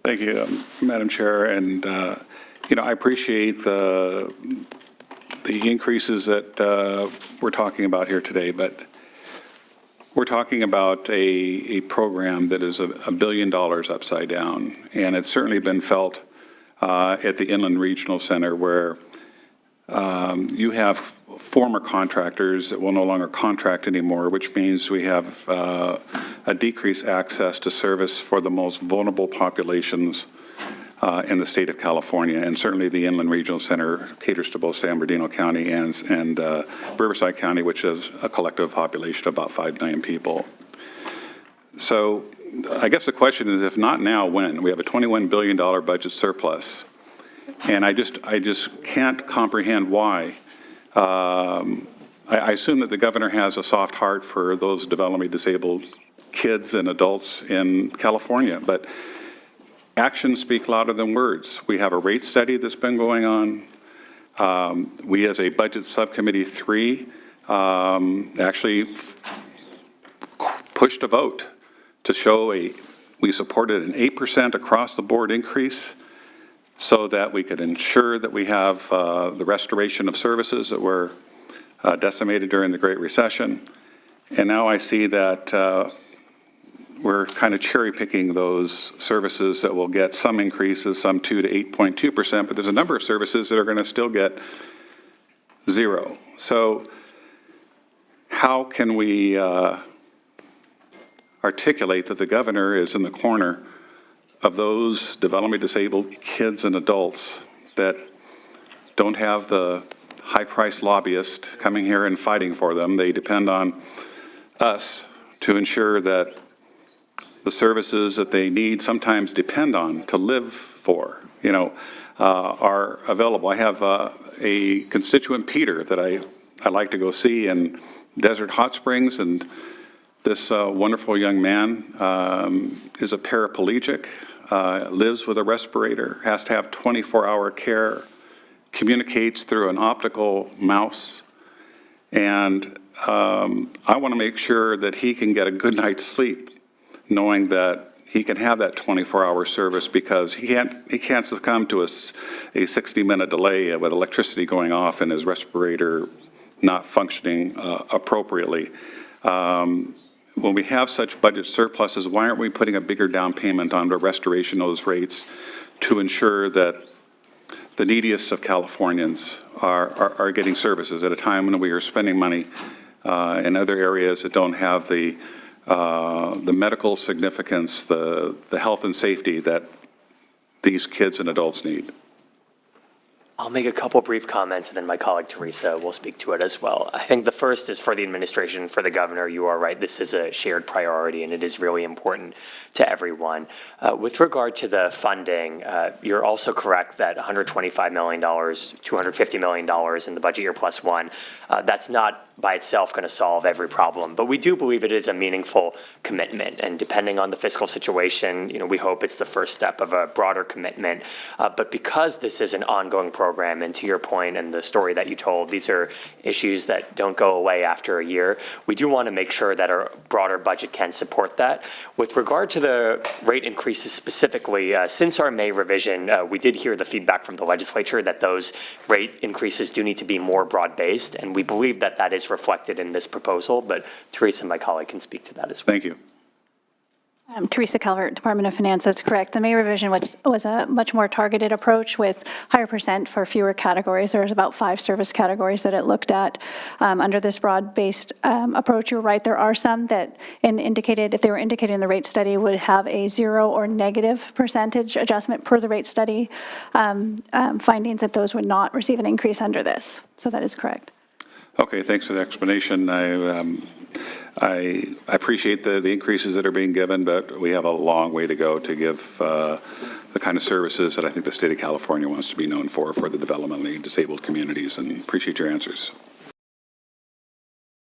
Thank you, Madam Chair. And, I appreciate the increases that we're talking about here today, but we're talking about a program that is $1 billion upside down. And it's certainly been felt at the Inland Regional Center, where you have former contractors that will no longer contract anymore, which means we have a decreased access to service for the most vulnerable populations in the state of California. And certainly the Inland Regional Center caters to both San Bernardino County and Riverside County, which is a collective population of about 5 million people. So I guess the question is, if not now, when? We have a $21 billion budget surplus. And I just can't comprehend why. I assume that the governor has a soft heart for those developmentally disabled kids and adults in California, but actions speak louder than words. We have a rate study that's been going on. We, as a Budget Subcommittee 3, actually pushed a vote to show we supported an 8% across the board increase, so that we could ensure that we have the restoration of services that were decimated during the Great Recession. And now I see that we're kind of cherry picking those services that will get some increases, some 2 to 8.2%, but there's a number of services that are going to still get 0. So how can we articulate that the governor is in the corner of those developmentally disabled kids and adults that don't have the high-priced lobbyist coming here and fighting for them? They depend on us to ensure that the services that they need, sometimes depend on to live for, are available. I have a constituent, Peter, that I like to go see in Desert Hot Springs, and this wonderful young man is a paraplegic, lives with a respirator, has to have 24-hour care, communicates through an optical mouse, and I want to make sure that he can get a good night's sleep, knowing that he can have that 24-hour service, because he can't succumb to a 60-minute delay with electricity going off and his respirator not functioning appropriately. When we have such budget surpluses, why aren't we putting a bigger down payment on the restoration of those rates to ensure that the neediest of Californians are getting services at a time when we are spending money in other areas that don't have the medical significance, the health and safety that these kids and adults need? I'll make a couple brief comments, and then my colleague Teresa will speak to it as well. I think the first is for the administration, for the governor. You are right. This is a shared priority, and it is really important to everyone. With regard to the funding, you're also correct that $125 million, $250 million in the budget year plus one, that's not by itself going to solve every problem. But we do believe it is a meaningful commitment. And depending on the fiscal situation, we hope it's the first step of a broader commitment. But because this is an ongoing program, and to your point and the story that you told, these are issues that don't go away after a year, we do want to make sure that our broader budget can support that. With regard to the rate increases specifically, since our May revision, we did hear the feedback from the legislature that those rate increases do need to be more broad-based, and we believe that that is reflected in this proposal, but Teresa, my colleague, can speak to that as well. Thank you. Teresa Calvert, Department of Finance, that's correct. The May revision was a much more targeted approach with higher percent for fewer categories. There was about 5 service categories that it looked at. Under this broad-based approach, you're right, there are some that if they were indicated in the rate study, would have a 0 or negative percentage adjustment per the rate study findings, that those would not receive an increase under this. So that is correct. Okay, thanks for the explanation. I appreciate the increases that are being given, but we have a long way to go to give the kind of services that I think the state of California wants to be known for the developmentally disabled communities, and appreciate your answers.